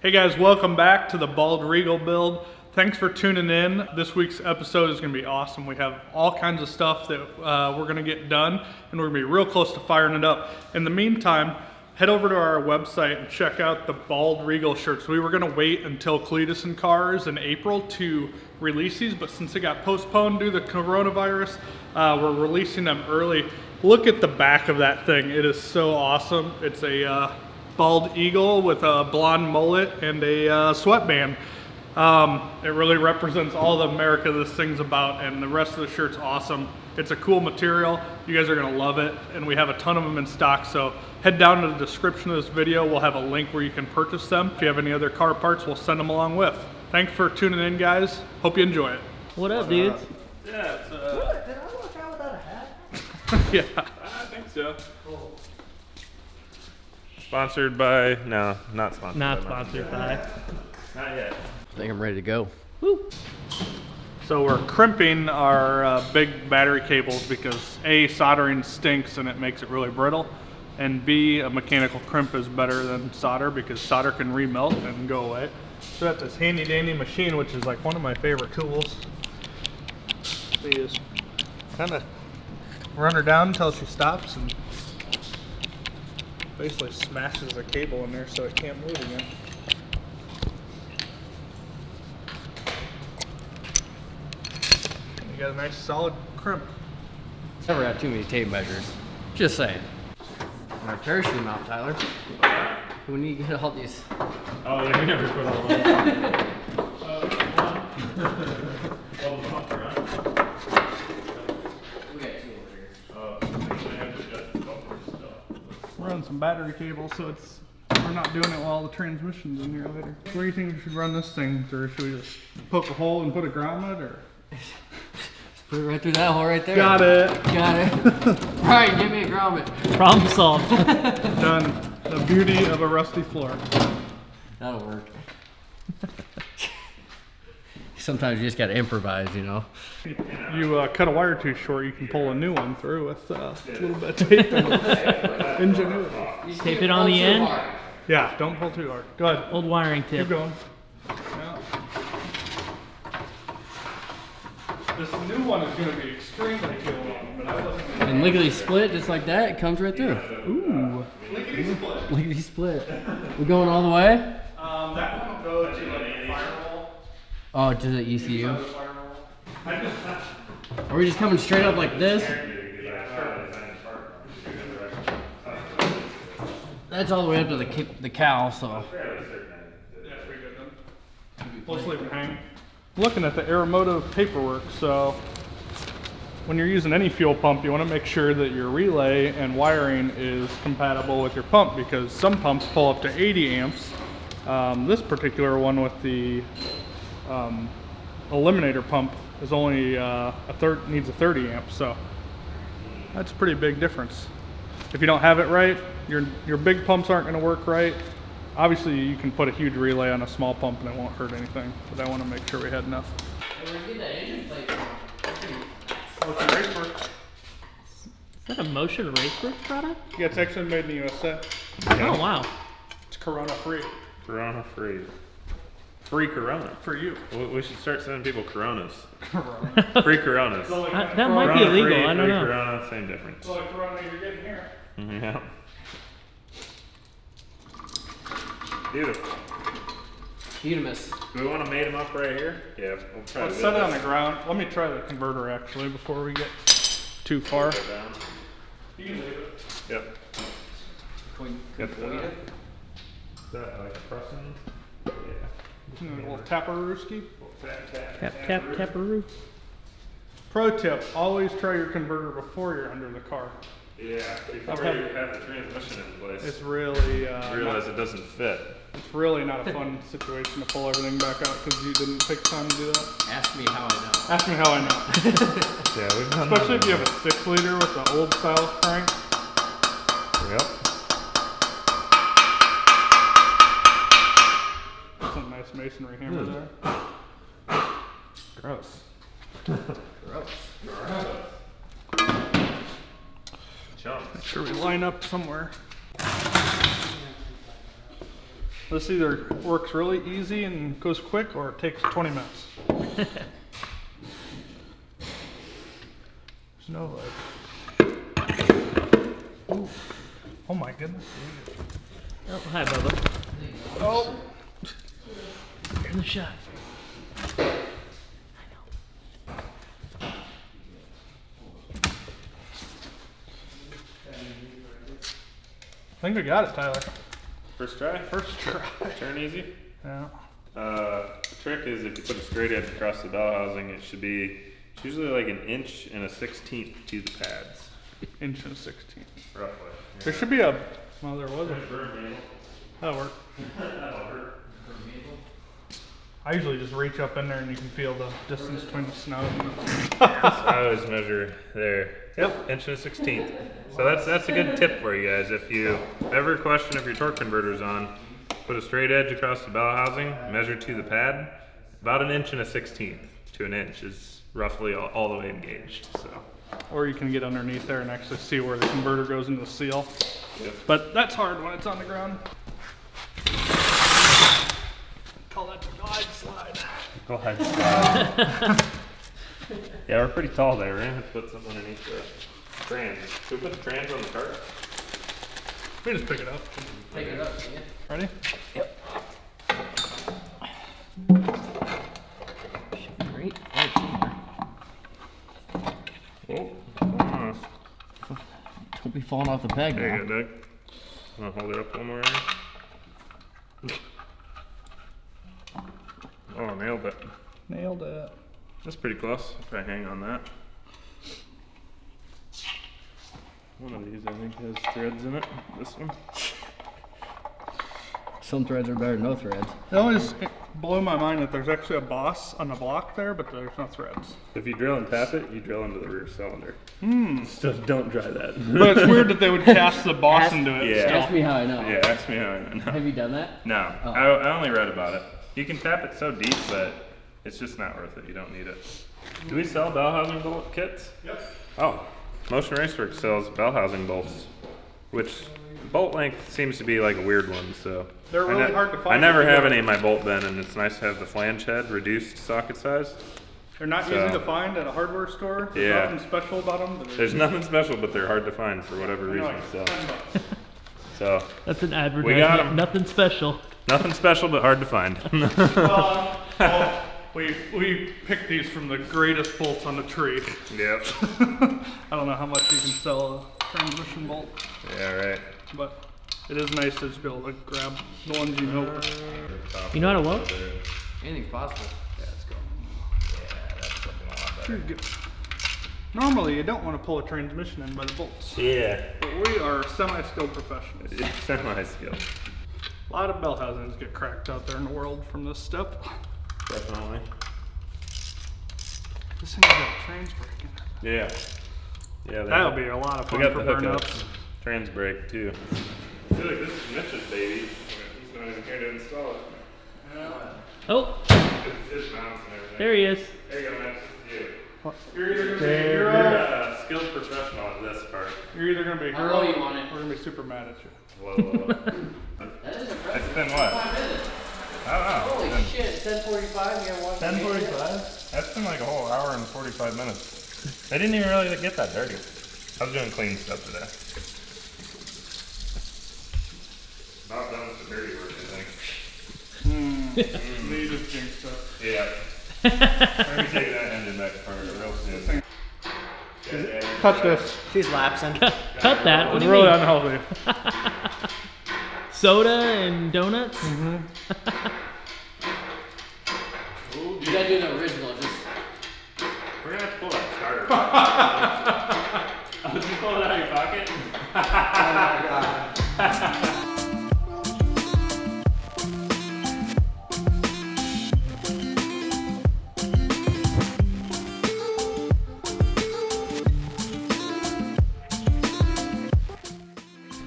Hey guys, welcome back to the Bald rEagle build. Thanks for tuning in. This week's episode is going to be awesome. We have all kinds of stuff that we're going to get done, and we're going to be real close to firing it up. In the meantime, head over to our website and check out the Bald rEagle shirts. We were going to wait until Cletus and Cars in April to release these, but since it got postponed due to the coronavirus, we're releasing them early. Look at the back of that thing. It is so awesome. It's a bald eagle with a blonde mullet and a sweatband. It really represents all the America this thing's about, and the rest of the shirt's awesome. It's a cool material. You guys are gonna love it, and we have a ton of them in stock, so head down to the description of this video. We'll have a link where you can purchase them. If you have any other car parts, we'll send them along with. Thanks for tuning in, guys. Hope you enjoy it. What up, dudes? Yeah, it's Did I walk out without a hat? yeah. I think so. Sponsored by, no, not sponsored. Not sponsored by. Not yet. I think I'm ready to go. Woo. So we're crimping our big battery cables because A, soldering stinks and it makes it really brittle, and B, a mechanical crimp is better than solder because solder can remelt and go away. So that's this handy dandy machine, which is like one of my favorite tools. So you just kind of run her down until she stops and basically smashes the cable in there so it can't move again. You got a nice solid crimp. Never had too many tape measures. Just saying. Our parachute mount, Tyler. We need to get all these. Oh, yeah, we never put all that. We got two over here. We're on some battery cables, so we're not doing it while the transmission's in here later. Where do you think we should run this thing through? Should we just poke a hole and put a grommet, or? Just put it right through that hole right there. Got it. Got it. Right, give me a grommet. Problem solved. Done. The beauty of a rusty floor. That'll work. Sometimes you just gotta improvise, you know. You cut a wire too short, you can pull a new one through with a little bit of tape and ingenuity. Tape it on the end. Yeah, don't pull too hard. Go ahead. Old wiring Keep tip. going. Yeah. This new one is going to be extremely cool, but I wasn't. And lickety split, just like that, it comes right through. Ooh. Lickety split. Lickety split. We're going all the way? That one will go to like a firewall. Oh, to the ECU. Inside the firewall. I just. Are we just coming straight up like this? That's all the way up to the cow, so. Yeah, pretty good then. We'll just leave it hang. Looking at the Aeromotive paperwork, so when you're using any fuel pump, you want to make sure that your relay and wiring is compatible with your pump, because some pumps pull up to 80 amps. This particular one with the eliminator pump is only needs a 30 amp, so that's a pretty big difference. If you don't have it right, your big pumps aren't going to work right. Obviously, you can put a huge relay on a small pump and it won't hurt anything, but I want to make sure we had enough. We're gonna get that engine plate. Oh, it's a Raceworks. Is that a Motion Raceworks product? Yeah, it's actually made in the USA. Oh, wow. It's Corona free. Corona free. Free Corona. For you. We should start sending people Coronas. Corona. Free Coronas. So like That might be Corona illegal, free, I don't free know. Corona, same difference. So like Corona you're getting here. Yeah. Beautiful. Unimus. Do we want to mate them up right here? Yeah, we'll try Let's to set it on the ground. Let me try the converter actually before we get too far. Go down. You can leave it. Yep. Got the, is that like a pressing? Yeah. A little taparooski. Tap, taparoo. Pro tip, always try your converter before you're under the car. Yeah, before you have the transmission in place. It's really, You realize it doesn't fit. it's really not a fun situation to pull everything back out because you didn't take time to do that. Ask me how I know. Ask me how I know. Yeah, we've done Especially if you have a 6 liter with the old style crank. Yep. That's a nice masonry hammer there. Gross. Gross. Chunks. Make sure we line up somewhere. This either works really easy and goes quick, or it takes 20 minutes. There's no like. Ooh. Oh my goodness. Oh, hi, Bubba. Oh. Here's the shot. I think we got it, Tyler. First try? First try. Turn easy. Yeah. The trick is if you put a straight edge across the bell housing, it's usually like 1 1/16 to the pads. 1 16. Roughly. There should be a. Well, there was a. That'll work. I usually just reach up in there and you can feel the distance between the snout and the. I always measure there. Yep, 1 1/16. So that's a good tip for you guys. If you ever question if your torque converter's on, put a straight edge across the bell housing, measure to the pad. About 1 1/16 to 1 inch is roughly all the way engaged. So. Or you can get underneath there and actually see where the converter goes into the seal. Yep. But that's hard when it's on the ground. Call that the glide slide. Go ahead. Yeah, we're pretty tall there. We're gonna have to put something underneath the trans. Should we put the trans on the cart? We just pick it up. Pick it up, yeah. Ready? Great. Oh, come on. Don't be falling off the peg There now. you go, Doug. Want to hold it up one more? Oh, nailed it. Nailed it. That's pretty close. If I hang on that. One of these I think has threads in it. This one. Some threads are better than no threads. It always blew my mind that there's actually a boss on the block there, but there's no threads. If you drill and tap it, you drill into the rear cylinder. So don't try that. But it's weird that they would cast the boss into it. Yeah. Ask me how I know. Yeah, ask me how I know. Have you done that? No, Oh. I only read about it. You can tap it so deep, but it's just not worth it. You don't need it. Do we sell bell housing bolt kits? Yep. Oh, Motion Raceworks sells bell housing bolts, which bolt length seems to be like a weird one. So They're really hard to find. I never have any in my bolt bin, and it's nice to have the flange head reduced socket size. They're not So- easy to find at a hardware store. There's Yeah. nothing special about them. There's nothing special, but they're hard to find for whatever They're reason. like So, 10 bucks. so That's an We got advertisement. 'em. Nothing special. nothing special, but hard to find. Well, we picked these from the greatest bolts on the tree. Yep. I don't know how much you can sell a transmission bolt, Yeah, right. but it is nice to just be able to grab the ones you know. You know how to what? Anything's possible. Yeah, let's go. Yeah, that's looking a lot better. Normally, you don't want to pull a transmission in by the bolts, Yeah. but we are semi-skilled professionals. Semi-skill. A lot of bell housings get cracked out there in the world from this step. Definitely. This thing's got trans brake in it. Yeah. Yeah. That'll be a lot of We fun got for the burnups. hookups. Trans brake too. I feel like this is Mitch's baby. He's not even here to install it. Oh, His mounts and everything. there he is. There you go, Mitch. This is you. You're either gonna be a You're hero, a skilled professional at this part. you're either gonna be a How hero, low you want it? or we're gonna be super mad at you. Whoa. That is impressive. It's been what? 5 minutes. I don't know. Holy It's been shit, 10:45, you gotta watch the game. 10:45? That's been like a whole hour and 45 minutes. They didn't even really get that dirty. I was doing clean stuff today. About done with the dirty work, I think. You just jinxed it. Yeah. Maybe take that engine back apart real soon. Touch this. She's lapsing. Cut that. What It's do you really mean? unhealthy. Soda and donuts? You gotta do the original, just We're gonna have to pull that starter. Oh, did you pull it out of your pocket?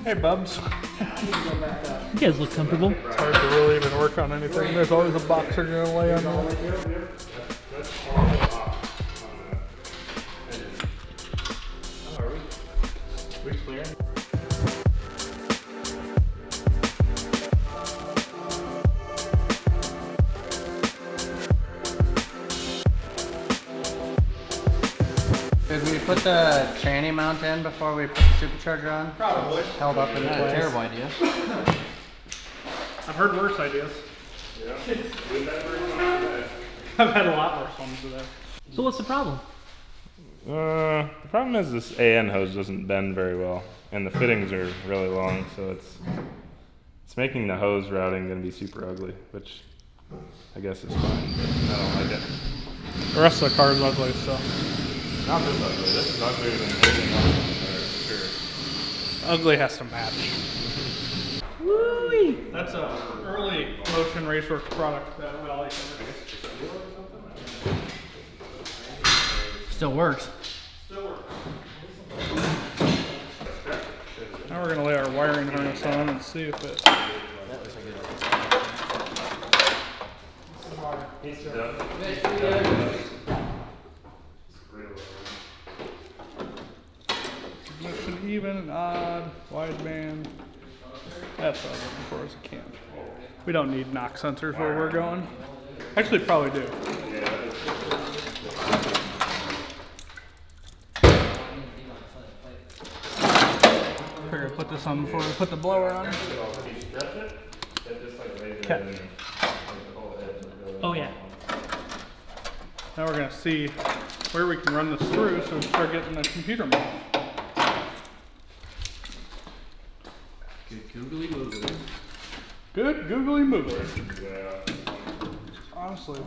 Hey, Bubs. You guys look comfortable. It's hard to really even work on anything. There's always a boxer gonna lay on there. That's all off on the engine. Oh, are we clearing? Did we put the tranny mount in before we put the supercharger on? Probably. Held up in place. Not a terrible idea. I've heard worse ideas. Yeah. The I've had a lot worse ones today. So what's the problem? problem is this AN hose doesn't bend very well, and the fittings are really long, so it's making the hose routing going to be super ugly, which I guess is fine, but I don't like it. The rest of the car is ugly, so. Not this ugly. This is uglier than everything else on there, for sure. Ugly has to match. Woo-wee. That's a early Motion Raceworks product that we all like. Still works. Still works. Now we're gonna lay our wiring harness on and see if it. Motion even and odd, wideband. That's what I was looking for as a cam. We don't need knock sensors where we're going. Actually, probably do. Figure put this on before we put the blower on. Okay. Oh yeah. Now we're gonna see where we can run this through so we can start getting the computer mode. Good googly moogly. Good googly moogly. Honestly.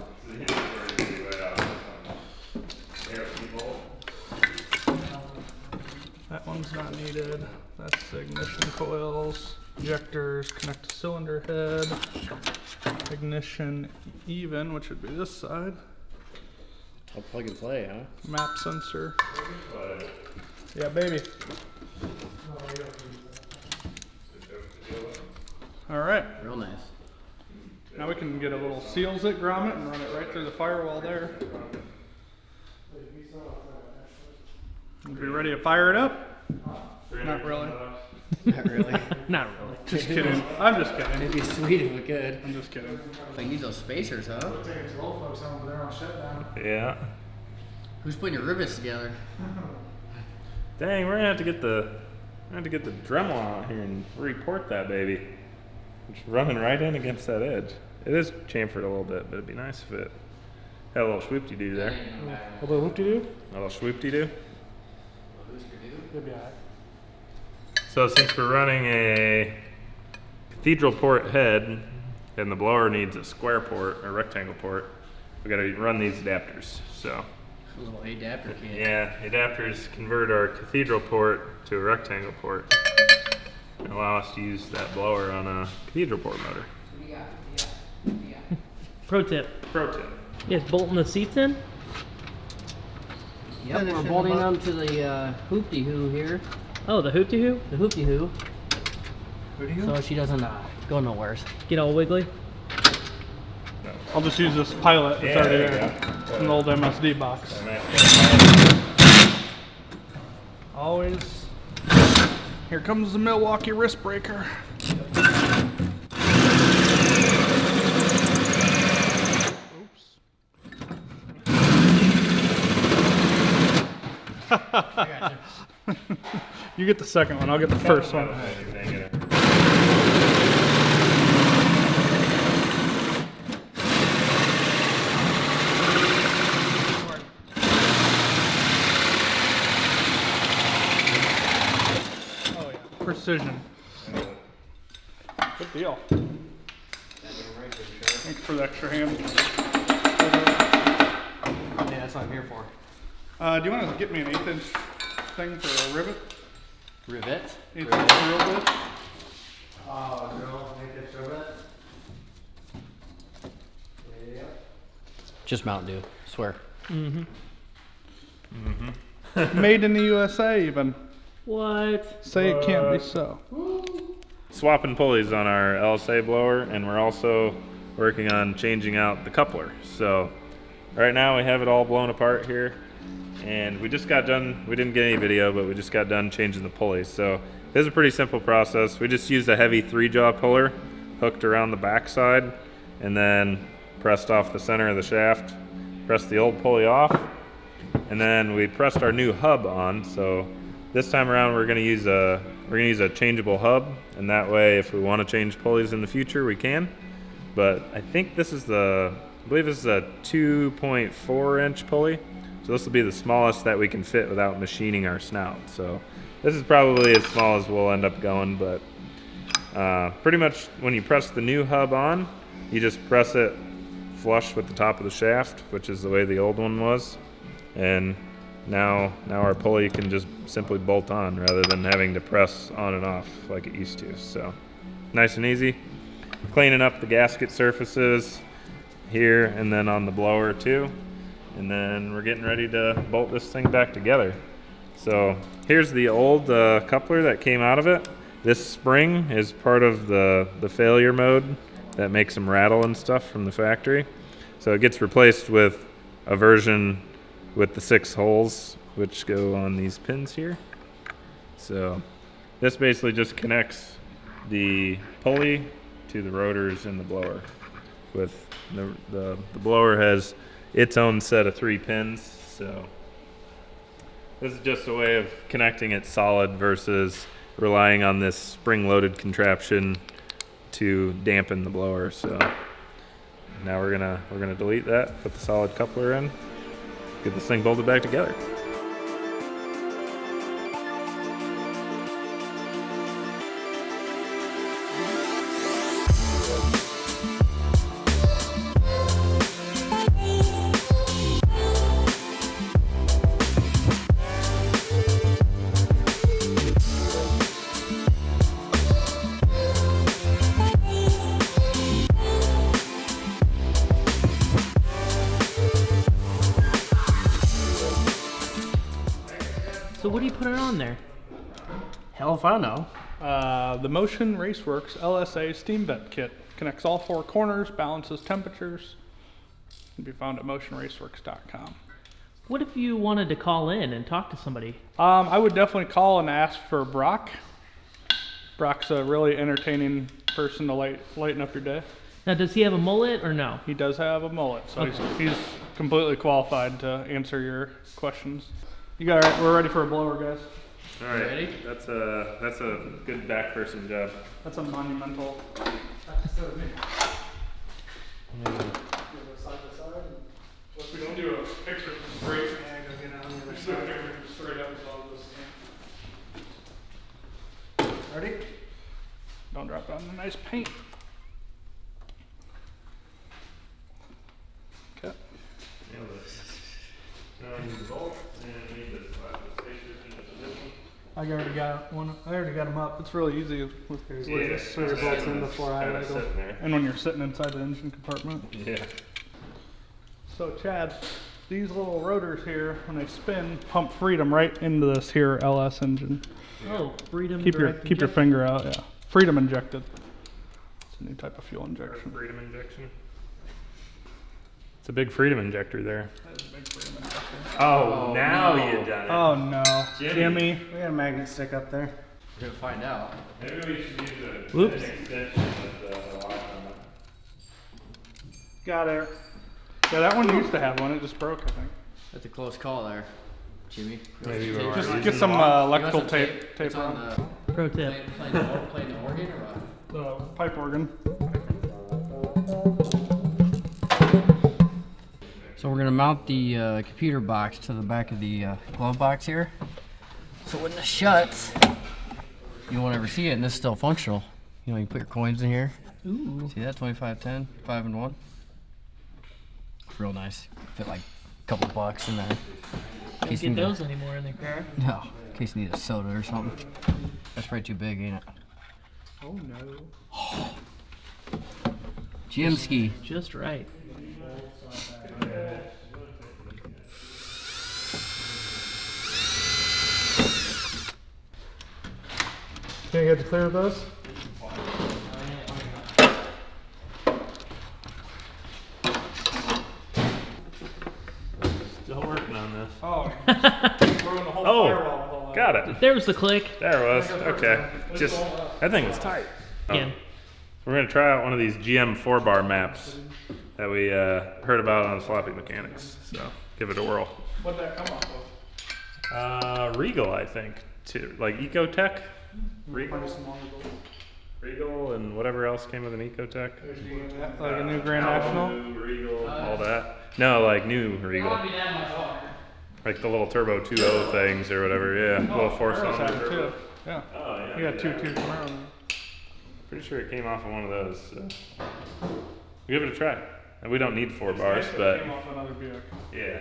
That one's not needed. That's the ignition coils, injectors, connect to cylinder head, ignition even, which would be this side, I'll plug and play, huh? map sensor. Yeah, baby. All right. Real nice. Now we can get a little seal zit grommet and run it right through the firewall there. Be ready to fire it up? Not really. Not really. Not really. Just kidding. I'm just kidding. It'd be sweet if we could. I'm just kidding. They need those spacers, huh? Yeah. Who's putting your rivets together? Dang, we're gonna have to get the Dremel out here and report that baby. It's running right in against that edge. It is chamfered a little bit, but it'd be nice if it had a little swoop-de-doo there. A little whoop-de-doo? A little swoop-de-doo. It'll be alright. So since we're running a cathedral port head and the blower needs a square port or rectangle port, we gotta run these adapters. So A little adapter kit. yeah, adapters convert our cathedral port to a rectangle port and allow us to use that blower on a cathedral port motor. Pro tip. Pro tip. You guys bolting the seats in? Yep, we're bolting them to the hoop-de-hoo here. Oh, the hoop-de-hoo? The hoop-de-hoo. So she doesn't go nowhere. Get all wiggly? I'll just use this pilot that's already there. Go. An old MSD box. Always. Here comes the Milwaukee wrist breaker. Oops. You get the second one, I'll get the first one. Oh yeah, precision. Good deal. Thanks for the extra hand. Yeah, that's what I'm here for. Do you want to get me an 1/8 inch thing for a rivet? Rivet? 1/8 inch drill bit? Just Mountain Dew, swear. Made in the USA even. What? Say it can't be so. Swapping pulleys on our LSA blower, and we're also working on changing out the coupler. So right now we have it all blown apart here, and we just got done, we didn't get any video, but we just got done changing the pulleys. So this is a pretty simple process. We just used a heavy 3-jaw puller hooked around the back side and then pressed off the center of the shaft, pressed the old pulley off, and then we pressed our new hub on. So this time around, we're gonna use a changeable hub, and that way, if we want to change pulleys in the future, we can. But I think this is I believe this is a 2.4 inch pulley. So this will be the smallest that we can fit without machining our snout. So this is probably as small as we'll end up going, but pretty much when you press the new hub on, you just press it flush with the top of the shaft, which is the way the old one was. And now our pulley can just simply bolt on rather than having to press on and off like it used to. So nice and easy. Cleaning up the gasket surfaces here and then on the blower too. And then we're getting ready to bolt this thing back together. So here's the old coupler that came out of it. This spring is part of the failure mode that makes them rattle and stuff from the factory. So it gets replaced with a version with the 6 holes which go on these pins here. So this basically just connects the pulley to the rotors in the blower. With the blower has its own set of 3 pins, so this is just a way of connecting it solid versus relying on this spring-loaded contraption to dampen the blower. So now we're gonna delete that, put the solid coupler in, get this thing bolted back together. So what do you put it on there? Hell if I know. The Motion Raceworks LSA steam vent kit connects all 4 corners, balances temperatures. Can be found at motionraceworks.com. What if you wanted to call in and talk to somebody? I would definitely call and ask for Brock. Brock's a really entertaining person to lighten up your day. Now, does he have a mullet or no? He does have a mullet, so Okay. he's completely qualified to answer your questions. You got it. We're ready for a blower, guys. All right, Ready? that's a good back person job. That's a monumental. We don't do a picture straight. Straight up as all this. Ready? Don't drop it on the nice paint. Okay. Now I need the bolt and I need the spacers in the position. I already got one. I already got them up. It's really easy with Yeah, screw your bolts in before I kinda wiggle. sitting there. And when you're sitting inside the engine compartment. Yeah. So Chad, these little rotors here, when they spin, pump Freedom right into this here LS engine. Oh, Freedom Keep your direct keep your injection? finger out. Yeah, Freedom injected. It's a new type of fuel injection. Freedom injection. It's a big freedom injector there. That is a big Freedom injector. Oh, now you done it. Oh no, Jimmy. We got a magnet stick up there. We're gonna find out. Maybe we should use an Whoops. extension with the lock on it. Got it. Yeah, that one used to have one. It just broke, I think. That's a close call there, Jimmy. Maybe we're Just using get some the lock. electrical tape It's on on the Pro tip. playing the organ or what? the pipe organ. So we're gonna mount the computer box to the back of the glove box here. So when this shuts, you won't ever see it, and this is still functional. You know, you put your coins in here. Ooh. See that? 2510, 5 and 1. It's real nice. Fit like a couple bucks in there. In Can't case you get need a- those anymore in the car. No, in case you need a soda or something. That's probably too big, ain't it? Oh no. Jimski. Just right. Can you get clear of those? Still working on this. Oh. Throwing the whole firewall. Oh, got it. There was the click. There it was. Okay. Just, that thing was tight. Oh. Again. We're going to try out one of these GM 4-bar maps that we heard about on Sloppy Mechanics. So give it a whirl. What'd that come off of? REagle, I think, too. Like Ecotech. REagle. rEagle and whatever else came with an Ecotech. Like a new Grand National? New rEagle, all that. No, like new rEagle. Like the little turbo 2.0 things or whatever, yeah. Little four-cylinder turbo. Yeah. Oh, yeah. We got two tomorrow. Pretty sure it came off of one of those. So. Give it a try. And we don't need 4 bars, but Came off another vehicle. yeah.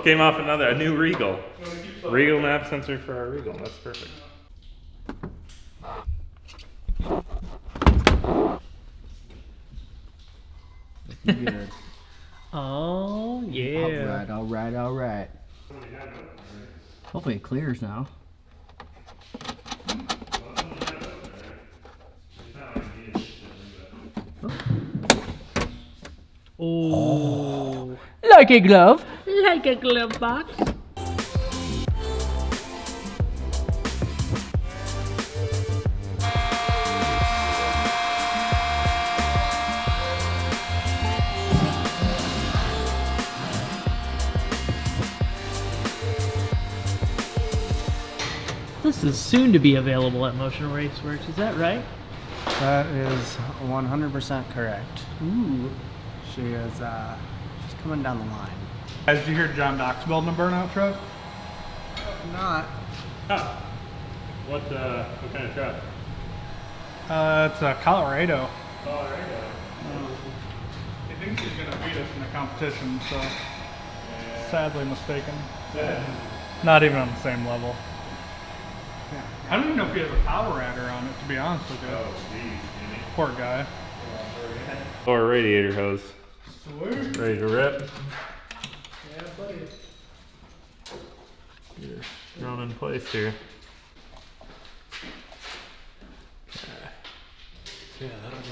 Came off a new rEagle. rEagle nav sensor for our rEagle. That's perfect. Good. Oh, yeah. All right. Hopefully it clears now. Oh. Like a glove. Like a glove box. This is soon to be available at Motion Raceworks, is that right? That is 100% correct. Ooh. She is, she's coming down the line. Guys, did you hear John Dock's building a burnout truck? Not. Oh. What kind of truck? It's a Colorado. Colorado. He thinks he's gonna beat us in the competition, so sadly mistaken. Not even on the same level. I don't even know if he has a power adder on it, to be honest with you. Oh, geez. Poor guy. Or a radiator hose. Sweet. Ready to rip? Yeah, buddy. You're thrown in place here. Yeah, that'll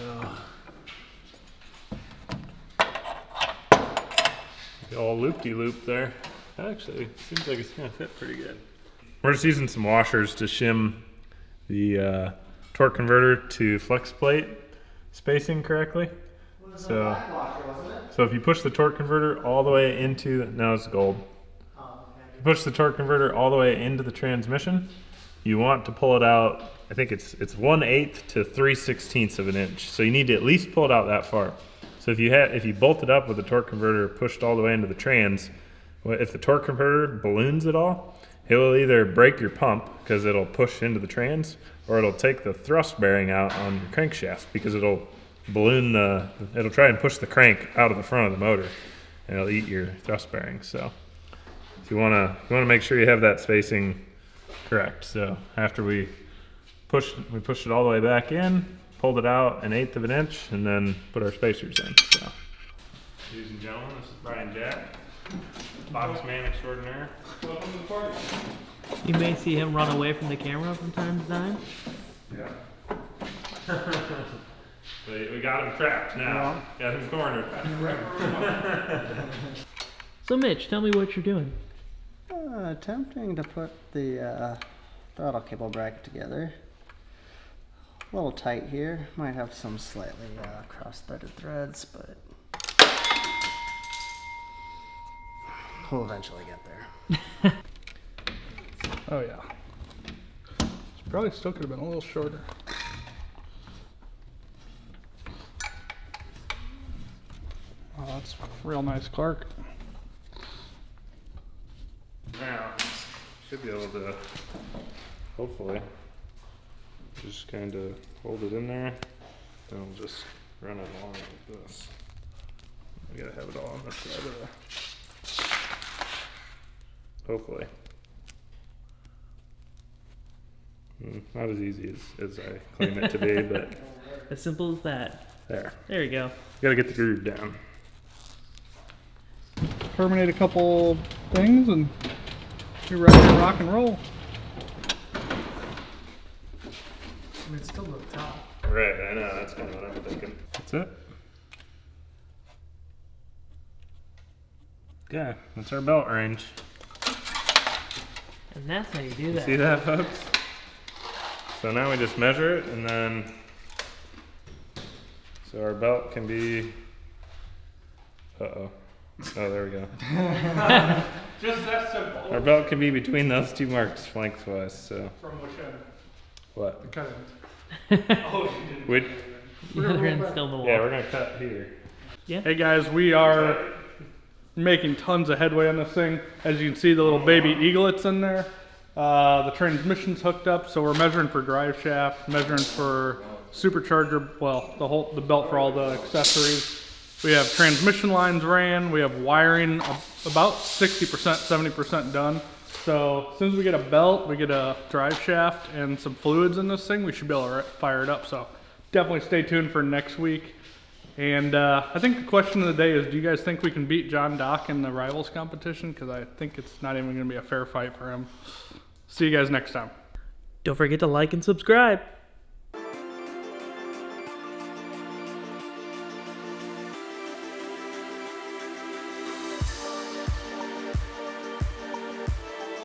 go. All loop-de-loop there. Actually, seems like it's gonna fit pretty good. We're just using some washers to shim the torque converter to flex plate spacing correctly. So if you push the torque converter all the way into, now it's gold. You push the torque converter all the way into the transmission, you want to pull it out, I think it's 1/8 to 3/16 of an inch. So you need to at least pull it out that far. So if you bolt it up with the torque converter pushed all the way into the trans, if the torque converter balloons at all, it will either break your pump because it'll push into the trans, or it'll take the thrust bearing out on your crankshaft because it'll balloon it'll try and push the crank out of the front of the motor, and it'll eat your thrust bearing. So you want to make sure you have that spacing correct. So after we pushed it all the way back in, pulled it out 1/8 of an inch, and then put our spacers in. So, ladies and gentlemen, this is Brian Jack, boxman extraordinaire. Welcome to the party. You may see him run away from the camera from time to time. Yeah. We got him trapped now. Got him cornered. So Mitch, tell me what you're doing. Attempting to put the throttle cable bracket together. A little tight here. Might have some slightly cross-threaded threads, but we'll eventually get there. Oh yeah. She probably still could have been a little shorter. Oh, that's real nice Clark. Now, should be able to, hopefully, just kind of hold it in there, and we'll just run it along like this. We gotta have it all on this side of the, hopefully. Not as easy as I claim it to be, but As simple as that. there. There you go. Gotta get the groove down. Terminate a couple things and you're ready to rock and roll. I mean, it's still at the top. Right, I know, that's kind of what I'm thinking. That's it. Okay, that's our belt range. And that's how you do that. See that, folks? So now we just measure it, and then, so our belt can be, Oh, there we go. Just that simple. Our belt can be between those two marks lengthwise, so. From which end? What? Cut it. Oh, you didn't. We'd, The other end's still in the wall. yeah, we're gonna cut here. Hey guys, we are making tons of headway on this thing. As you can see, the little baby eaglets in there. The transmission's hooked up, so we're measuring for drive shaft, measuring for supercharger, well, the belt for all the accessories. We have transmission lines ran, we have wiring about 60%, 70% done. So as soon as we get a belt, we get a drive shaft and some fluids in this thing, we should be able to fire it up. So definitely stay tuned for next week. And I think the question of the day is, do you guys think we can beat John Dock in the Rivals competition? Because I think it's not even going to be a fair fight for him. See you guys next time. Don't forget to like and subscribe.